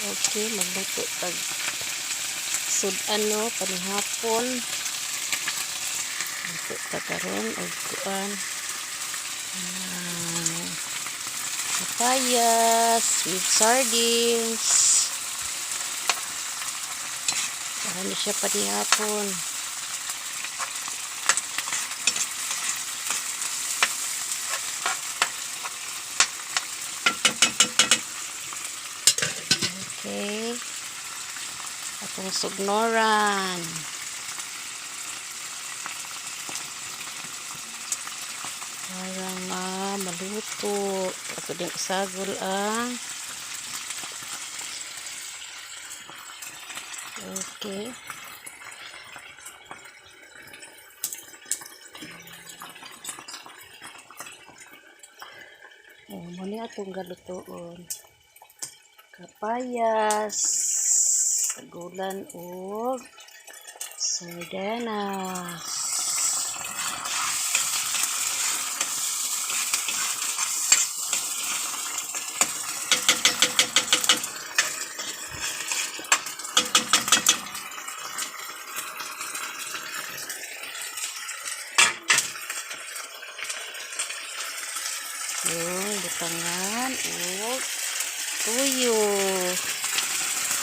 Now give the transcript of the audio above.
Okay, magluto tag sud-ano panihapon. Luto ta karon og kuan. Papayas with sardines. Para siya panihapon. Okay. Atong sugnoran. Para maluto. Ato din isagol ang okay. Muna atong galutoon. Kapayas, sagulan o sardinas. Yung butangan o tuyo.